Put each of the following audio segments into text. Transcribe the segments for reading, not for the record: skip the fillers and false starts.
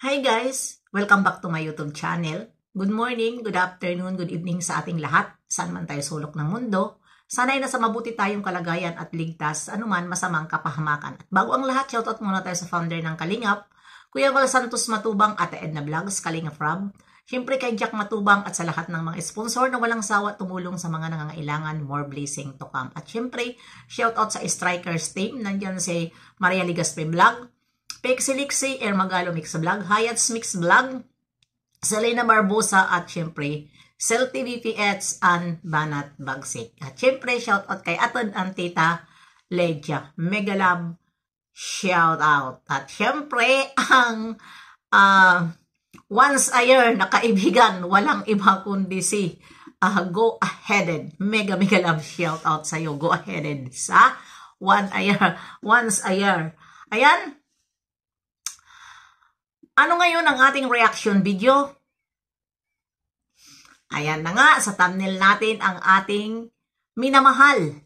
Hi guys! Welcome back to my YouTube channel. Good morning, good afternoon, good evening sa ating lahat. Saan man tayo sulok ng mundo. Sana'y nasa mabuti tayong kalagayan at ligtas anuman masamang kapahamakan. At bago ang lahat, shoutout muna tayo sa founder ng Kalingap, Kuya Val Santos Matubang at Edna Vlogs, Kalingap Rob. Siyempre kay Jack Matubang at sa lahat ng mga sponsor na walang sawa tumulong sa mga nangangailangan, more blessing to come. At siyempre, shoutout sa Strikers team. Nandyan si Maria Ligaspe Vlog, Pexelixi, Ermagalo Mix Vlog, Hayats Mix Vlog, Selena Barbosa at syempre Cel TV PH and Banat Bagsik. At syempre shoutout kay Atod ang Tita Ledia. Mega love shoutout. At syempre ang once a year na kaibigan, walang iba kundi si Go Aheaded. Mega love shoutout sa iyo. Go Aheaded sa once a year. Ayan. Ano ngayon ang ating reaction video? Ayan na nga, sa thumbnail natin ang ating minamahal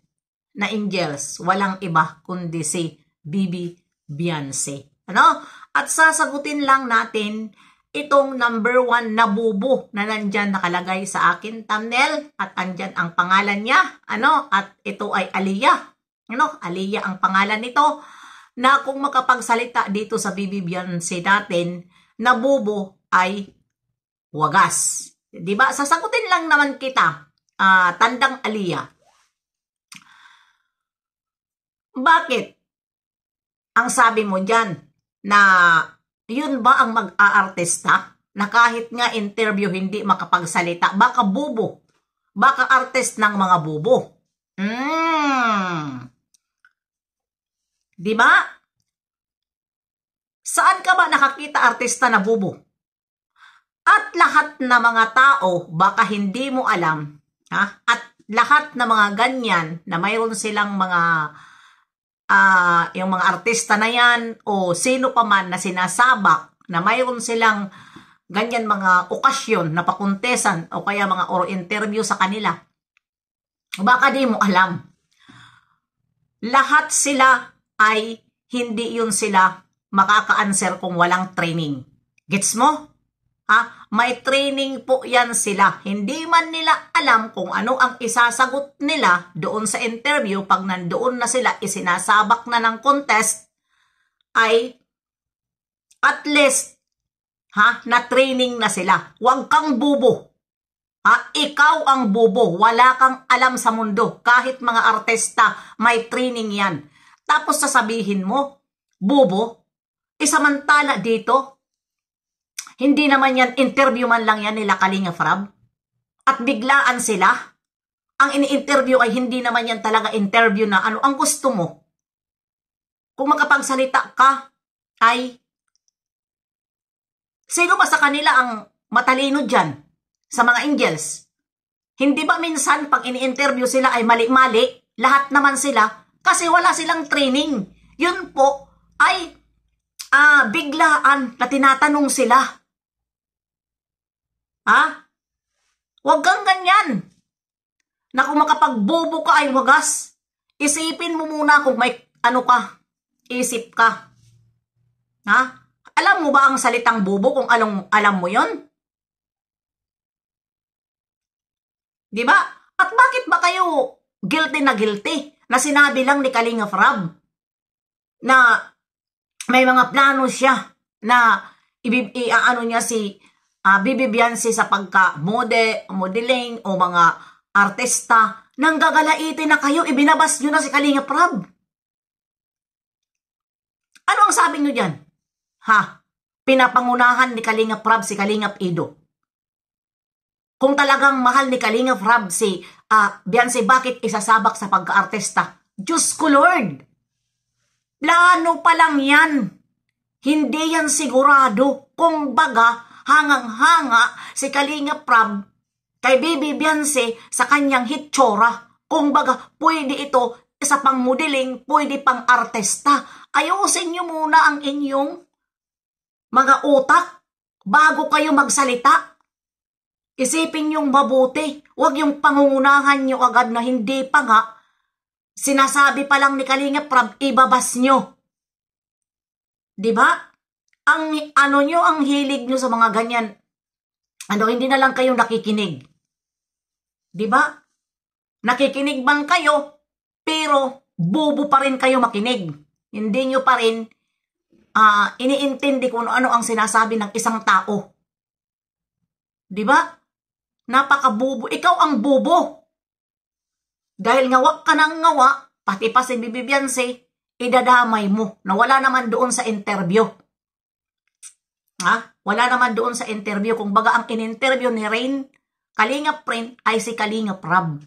na angels. Walang iba kundi si Bibi Beyonce. Ano? At sasagutin lang natin itong number 1 na bubo na nandyan nakalagay sa akin thumbnail. At andyan ang pangalan niya. Ano? At ito ay Aliyah. Ano? Aliyah ang pangalan nito. Na kung makapagsalita dito sa Bibi Beyonce natin, na bubo ay wagas. Diba? Sasagutin lang naman kita, tandang Aliyah. Bakit? Ang sabi mo dyan, na yun ba ang mag-aartista? Na kahit nga interview hindi makapagsalita, baka bubo. Baka artist ng mga bubo. Diba? Saan ka ba nakakita artista na bubo? At lahat na mga tao, baka hindi mo alam, ha? At lahat na mga ganyan na mayroon silang mga, yung mga artista na yan, o sino pa man na sinasabak, na mayroon silang ganyan mga okasyon na pakuntesan, o kaya mga interview sa kanila, baka di mo alam. Lahat sila ay hindi yun sila makaka-answer kung walang training. Gets mo? Ha? May training po yan sila. Hindi man nila alam kung ano ang isasagot nila doon sa interview. Pag nandoon na sila, isinasabak na ng contest, ay at least na training na sila. Huwag kang bubo. Ikaw ang bubo. Wala kang alam sa mundo. Kahit mga artista, may training yan. Tapos sasabihin mo, bubo, samantala dito, hindi naman yan, interview man lang yan nila Kalingap Rob. At biglaan sila. Ang ini-interview ay hindi naman yan talaga interview na ano ang gusto mo. Kung makapagsalita ka, ay sino ba sa kanila ang matalino dyan sa mga angels? Hindi ba minsan pag ini-interview sila ay mali-mali, lahat naman sila, kasi wala silang training. Yun po ay biglaan na tinatanong sila. Huwag kang ganyan. Na kung makapagbobo ka ay wagas. Isipin mo muna kung may ano ka. Isip ka. Alam mo ba ang salitang bobo kung alam mo yon? Diba? At bakit ba kayo guilty na sinabi lang ni Kalingap Rob na may mga plano siya na ano niya si Bibi Beyonce sa modeling o mga artista, nang gagalaitin na kayo, ibinabas nyo na si Kalingap Rob. Ano ang sabi nyo dyan? Pinapangunahan ni Kalingap Rob si Kalingap Edo. Kung talagang mahal ni Kalingap Rob si Beyonce, bakit isasabak sa pagka-artista? Diyos ko Lord! Plano pa lang yan. Hindi yan sigurado. Kung baga, hangang-hanga si Kalingap Rob kay Bibi Beyonce sa kanyang hitsura. Kung baga, pwede ito sa pang modeling, pwede pang artista. Ayusin nyo muna ang inyong mga utak bago kayo magsalita. Isipin nyong mabuti. Huwag yung pangungunahan nyo agad na hindi pa nga. Sinasabi pa lang ni Kalingap Rob, ibabas nyo. Diba? Ang ano nyo, ang hilig nyo sa mga ganyan, hindi na lang kayo nakikinig. Di ba? Nakikinig man kayo, pero bobo pa rin kayo makinig. Hindi nyo pa rin iniintindi kung ano ang sinasabi ng isang tao. Di ba? Napakabobo. Ikaw ang bobo. Dahil ngawa ka ng ngawa, pati pa si Bibi Beyonce, idadamay mo na wala naman doon sa interview. Wala naman doon sa interview. Kung baga ang in-interview ni Rain Kalingap Friend ay si Kalingap Rab.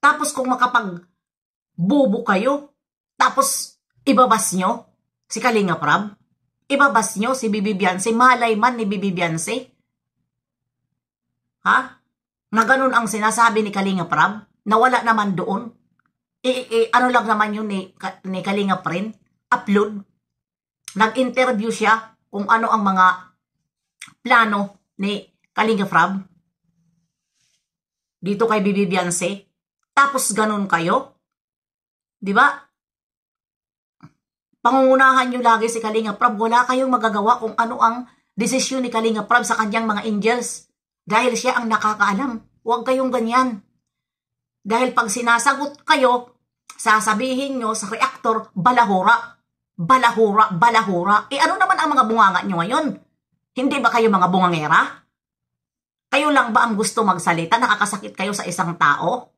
Tapos kung makapag-bobo kayo, tapos ibabas nyo si Kalingap Rab, ibabas nyo si Bibi Beyonce, malay man ni Bibi Beyonce. Na ganun ang sinasabi ni Kalingap Rab, na wala naman doon. Ano lang naman yun ni Kalingap Friend? Upload. Nag-interview siya kung ano ang mga plano ni Kalingap Rab dito kay Bibi Beyonce. Tapos ganun kayo? Di ba? Pangungunahan nyo lagi si Kalingap Rab. Wala kayong magagawa kung ano ang desisyon ni Kalingap Rab sa kanyang mga angels. Dahil siya ang nakakaalam. Huwag kayong ganyan. Dahil pag sinasagot kayo, sasabihin nyo sa reactor, balahura. Balahura, balahura. Ano naman ang mga bunganga nyo ngayon? Hindi ba kayo mga bungangera? Kayo lang ba ang gusto magsalita? Nakakasakit kayo sa isang tao?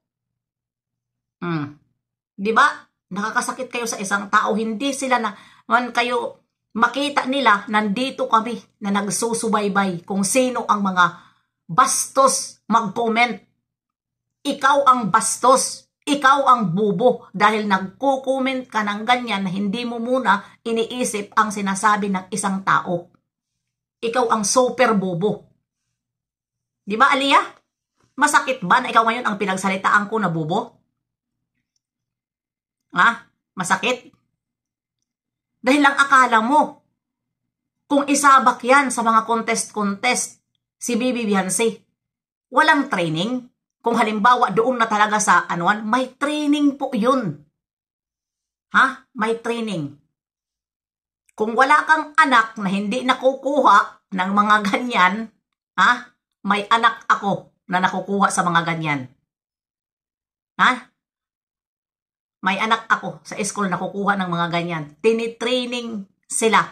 Di ba? Nakakasakit kayo sa isang tao. Hindi sila man kayo makita nila, nandito kami na nagsusubaybay kung sino ang mga bastos mag-comment. Ikaw ang bastos. Ikaw ang bubo dahil nagko-comment ka ng ganyan na hindi mo muna iniisip ang sinasabi ng isang tao. Ikaw ang super bubo. Di ba, Aliyah? Masakit ba na ikaw ngayon ang pinagsalitaan ko na bubo? Masakit? Dahil lang akala mo, kung isabak yan sa mga contest, si Bibi Beyonce, walang training. Kung halimbawa doon na talaga sa may training po yun. May training. Kung wala kang anak na hindi nakukuha ng mga ganyan, may anak ako na nakukuha sa mga ganyan. May anak ako sa school na nakukuha ng mga ganyan. Tinitraining sila.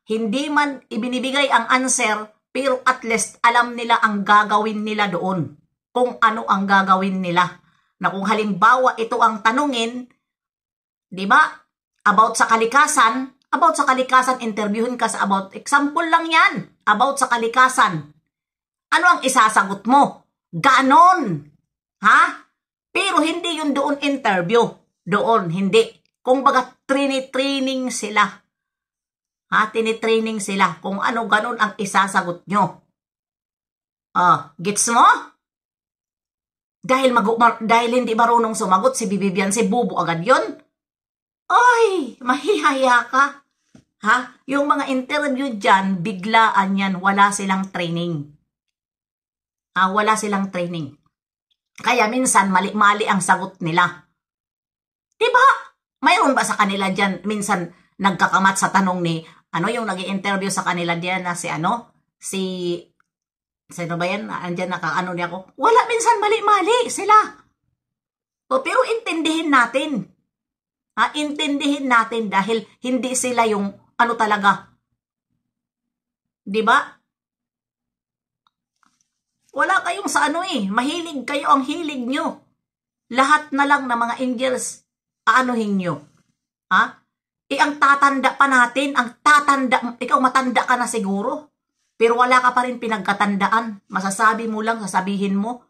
Hindi man ibinibigay ang answer, pero at least alam nila ang gagawin nila doon. Kung ano ang gagawin nila. Na kung halimbawa ito ang tanungin, di ba? About sa kalikasan, interviewin ka sa about, example lang yan, about sa kalikasan. Ano ang isasagot mo? Ganon. Pero hindi yun doon interview. Doon, hindi. Kung baga, training sila. Tinitraining sila kung ano ganon ang isasagot nyo. Gets mo? Dahil hindi marunong sumagot si Bibi Beyonce, bubo agad yun. Ay, mahihaya ka. Yung mga interview dyan, biglaan yan, wala silang training. Wala silang training. Kaya minsan mali-mali ang sagot nila. Diba? Mayroon ba sa kanila dyan, minsan nagkakamat sa tanong ni, yung nag-i-interview sa kanila diyan na sino ba yan? Andyan niya ako. Wala, minsan mali-mali sila. Pero intindihin natin. Intindihin natin dahil hindi sila yung talaga. Diba? Wala kayong sa mahilig kayo, ang hilig nyo. Lahat na lang na mga angels, aanuhin nyo. Ang tatanda pa natin, ikaw matanda ka na siguro, pero wala ka pa rin pinagkatandaan. Masasabi mo lang, sasabihin mo.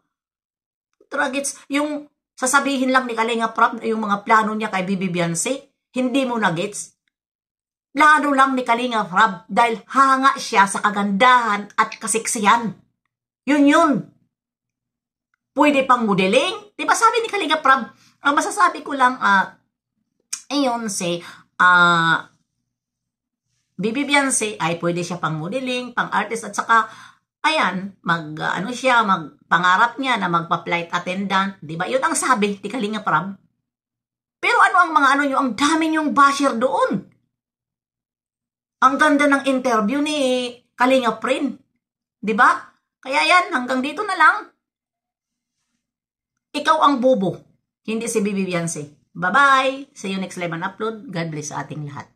Tragets, yung sasabihin lang ni Kalingap Rab, yung mga plano niya kay Bibi Beyonce, hindi mo na gets. Plano lang ni Kalingap Rab dahil hanga siya sa kagandahan at kasiksihan. Yun. Pwede pang modeling. Diba sabi ni Kalingap Rab, masasabi ko lang, Bibi Beyonce ay pwede siya pang modeling, pang artist, at saka ayan, magpangarap niya na magpa-flight attendant, di ba? Yun ang sabi ni Kalingap Rab. Pero ano ang mga ano nyo, ang dami nyong basher doon. Ang ganda ng interview ni Kalinga Prin. Diba? Kaya yan, hanggang dito na lang. Ikaw ang bobo, hindi si Bibi Beyonce. Bye-bye! See you next live and upload. God bless sa ating lahat.